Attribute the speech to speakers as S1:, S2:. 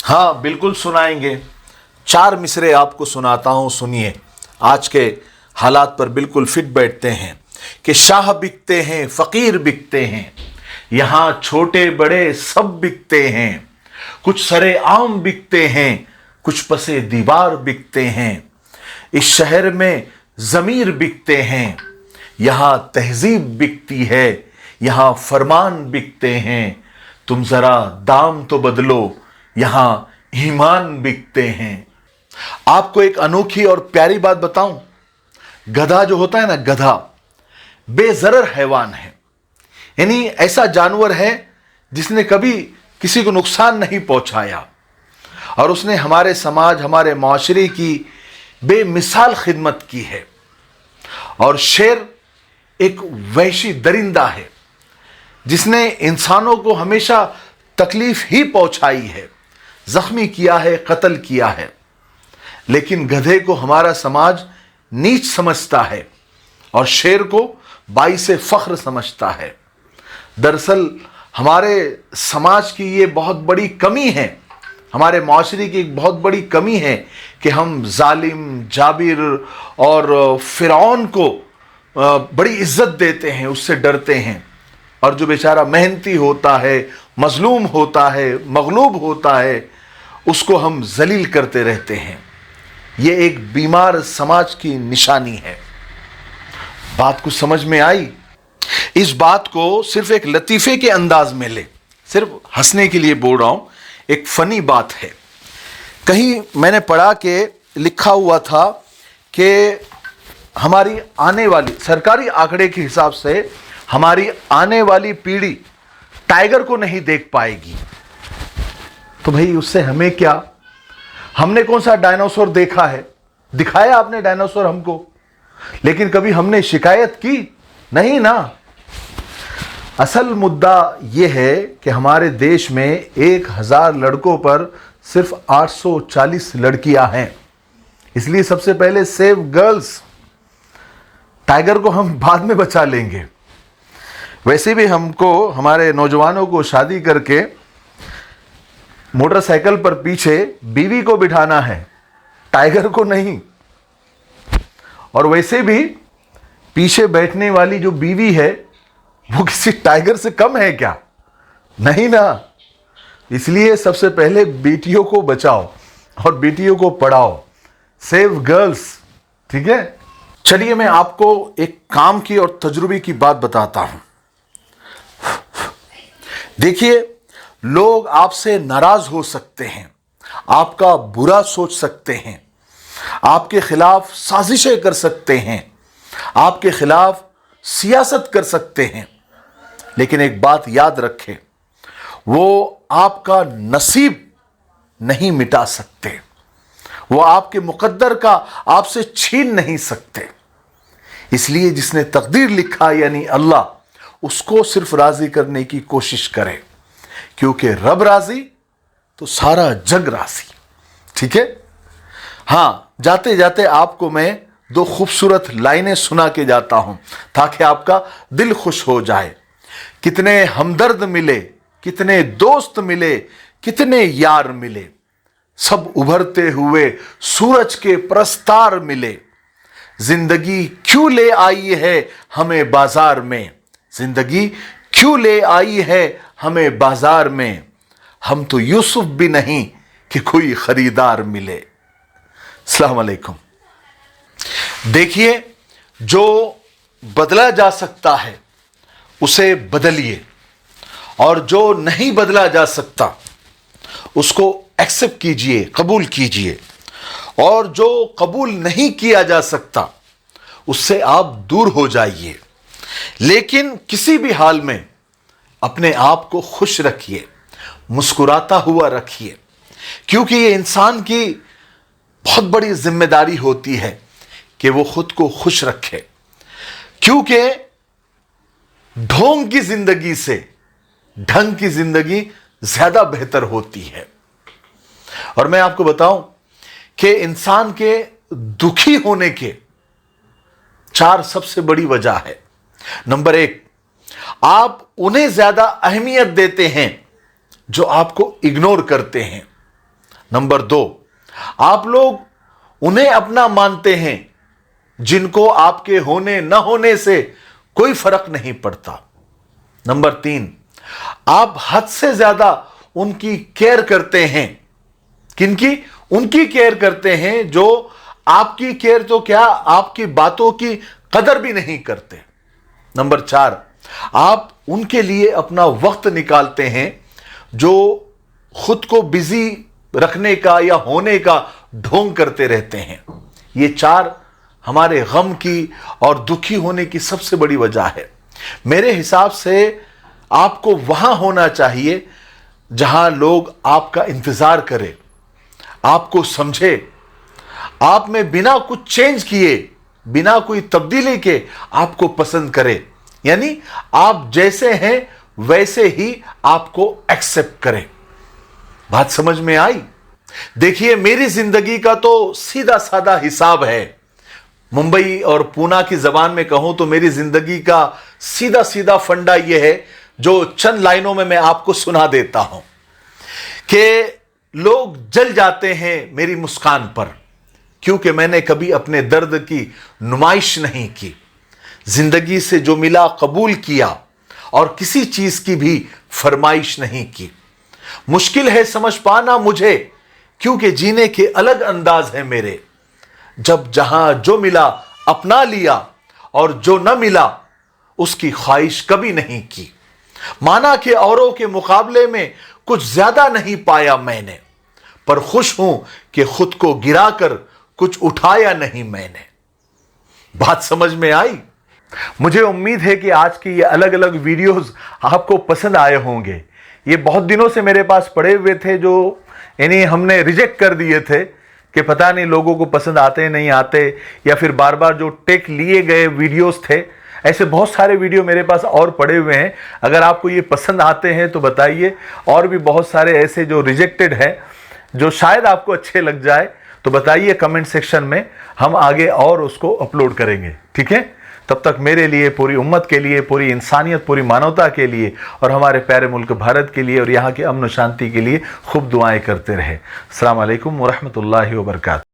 S1: हाँ बिल्कुल सुनाएंगे। 4 मिसरे आपको सुनाता हूं, सुनिए। आज के हालात पर बिल्कुल फिट बैठते हैं कि शाह बिकते हैं, फकीर बिकते हैं, यहां छोटे बड़े सब बिकते हैं। कुछ सरे आम बिकते हैं, कुछ पसे दीवार बिकते हैं। इस शहर में ज़मीर बिकते हैं, यहां तहजीब बिकती है, यहां फरमान बिकते हैं। तुम जरा दाम तो बदलो, यहां ईमान बिकते हैं। आपको एक अनोखी और प्यारी बात बताऊं, गधा जो होता है ना, गधा बेजरर हैवान है, यानी ऐसा जानवर है जिसने कभी किसी को नुकसान नहीं पहुंचाया, और उसने हमारे समाज, हमारे माशरे की बेमिसाल खिदमत की है। और शेर एक वहशी दरिंदा है जिसने इंसानों को हमेशा तकलीफ ही पहुंचाई है, जख्मी किया है, कत्ल किया है। लेकिन गधे को हमारा समाज नीच समझता है और शेर को बाइसे फख्र समझता है। दरअसल हमारे समाज की ये बहुत बड़ी कमी है, हमारे माशरे की एक बहुत बड़ी कमी है कि हम जालिम, जाबिर और फिरौन को बड़ी इज्जत देते हैं, उससे डरते हैं। और जो बेचारा मेहनती होता है, मजलूम होता है, मगलूब होता है, उसको हम जलील करते रहते हैं। ये एक बीमार समाज की निशानी है। बात कुछ समझ में आई? इस बात को सिर्फ एक लतीफे के अंदाज में ले, सिर्फ हंसने के लिए बोल रहा हूं, एक फनी बात है। कहीं मैंने पढ़ा कि लिखा हुआ था कि हमारी आने वाली, सरकारी आंकड़े के हिसाब से हमारी आने वाली पीढ़ी टाइगर को नहीं देख पाएगी। तो भाई उससे हमें क्या? हमने कौन सा डायनासोर देखा है? दिखाया आपने डायनासोर हमको, लेकिन कभी हमने शिकायत की नहीं ना। असल मुद्दा यह है कि हमारे देश में 1000 लड़कों पर सिर्फ 840 लड़कियां हैं। इसलिए सबसे पहले सेव गर्ल्स। टाइगर को हम बाद में बचा लेंगे। वैसे भी हमको, हमारे नौजवानों को शादी करके मोटरसाइकिल पर पीछे बीवी को बिठाना है, टाइगर को नहीं। और वैसे भी पीछे बैठने वाली जो बीवी है वो किसी टाइगर से कम है क्या? नहीं ना। इसलिए सबसे पहले बेटियों को बचाओ और बेटियों को पढ़ाओ। सेव गर्ल्स, ठीक है? चलिए मैं आपको एक काम की और तजुर्बे की बात बताता हूं। देखिए, लोग आपसे नाराज हो सकते हैं, आपका बुरा सोच सकते हैं, आपके खिलाफ साजिशें कर सकते हैं, आपके खिलाफ सियासत कर सकते हैं, लेकिन एक बात याद रखें, वो आपका नसीब नहीं मिटा सकते, वो आपके मुकद्दर का आपसे छीन नहीं सकते। इसलिए जिसने तकदीर लिखा यानी अल्लाह, उसको सिर्फ राजी करने की कोशिश करें, क्योंकि रब राजी तो सारा जग राजी। ठीक है? हाँ, जाते जाते आपको मैं 2 खूबसूरत लाइनें सुना के जाता हूं ताकि आपका दिल खुश हो जाए। कितने हमदर्द मिले, कितने दोस्त मिले, कितने यार मिले, सब उभरते हुए सूरज के प्रस्तार मिले। जिंदगी क्यों ले आई है हमें बाजार में, जिंदगी क्यों ले आई है हमें बाजार में। हम तो यूसुफ भी नहीं कि कोई खरीदार मिले। अस्सलाम वालेकुम। देखिए, जो बदला जा सकता है उसे बदलिए, और जो नहीं बदला जा सकता उसको एक्सेप्ट कीजिए, कबूल कीजिए, और जो कबूल नहीं किया जा सकता उससे आप दूर हो जाइए। लेकिन किसी भी हाल में अपने आप को खुश रखिए, मुस्कुराता हुआ रखिए, क्योंकि ये इंसान की बहुत बड़ी जिम्मेदारी होती है कि वो खुद को खुश रखे, क्योंकि ढोंग की जिंदगी से ढंग की जिंदगी ज्यादा बेहतर होती है। और मैं आपको बताऊं कि इंसान के दुखी होने के 4 सबसे बड़ी वजह है। नंबर 1, आप उन्हें ज्यादा अहमियत देते हैं जो आपको इग्नोर करते हैं। नंबर 2, आप लोग उन्हें अपना मानते हैं जिनको आपके होने न होने से कोई फर्क नहीं पड़ता। नंबर 3, आप हद से ज्यादा उनकी केयर करते हैं। किनकी? उनकी केयर करते हैं जो आपकी केयर तो क्या, आपकी बातों की कदर भी नहीं करते। नंबर 4, आप उनके लिए अपना वक्त निकालते हैं जो खुद को बिजी रखने का या होने का ढोंग करते रहते हैं। ये 4 हमारे गम की और दुखी होने की सबसे बड़ी वजह है। मेरे हिसाब से आपको वहां होना चाहिए जहां लोग आपका इंतजार करें, आपको समझे, आप में बिना कुछ चेंज किए, बिना कोई तब्दीली के आपको पसंद करे, यानी आप जैसे हैं वैसे ही आपको एक्सेप्ट करें। बात समझ में आई? देखिए, मेरी जिंदगी का तो सीधा साधा हिसाब है। मुंबई और पूना की जबान में कहूं तो मेरी जिंदगी का सीधा सीधा फंडा यह है, जो चंद लाइनों में मैं आपको सुना देता हूं कि लोग जल जाते हैं मेरी मुस्कान पर, क्योंकि मैंने कभी अपने दर्द की नुमाइश नहीं की। जिंदगी से जो मिला कबूल किया और किसी चीज की भी फरमाइश नहीं की। मुश्किल है समझ पाना मुझे, क्योंकि जीने के अलग अंदाज हैं मेरे। जब जहां जो मिला अपना लिया और जो न मिला उसकी ख्वाहिश कभी नहीं की। माना कि औरों के मुकाबले में कुछ ज्यादा नहीं पाया मैंने, पर खुश हूं कि खुद को गिराकर कुछ उठाया नहीं मैंने। बात समझ में आई? मुझे उम्मीद है कि आज की ये अलग अलग वीडियोस आपको पसंद आए होंगे। ये बहुत दिनों से मेरे पास पड़े हुए थे, जो यानी हमने रिजेक्ट कर दिए थे कि पता नहीं लोगों को पसंद आते नहीं आते, या फिर बार बार जो टेक लिए गए वीडियोस थे। ऐसे बहुत सारे वीडियो मेरे पास और पड़े हुए हैं। अगर आपको ये पसंद आते हैं तो बताइए, और भी बहुत सारे ऐसे जो रिजेक्टेड हैं जो शायद आपको अच्छे लग जाए तो बताइए कमेंट सेक्शन में, हम आगे और उसको अपलोड करेंगे। ठीक है? तब तक मेरे लिए, पूरी उम्मत के लिए, पूरी इंसानियत, पूरी मानवता के लिए और हमारे प्यारे मुल्क भारत के लिए और यहाँ की अमन शांति के लिए खूब दुआएं करते रहे। अस्सलाम वालेकुम व रहमतुल्लाहि व बरकातहू।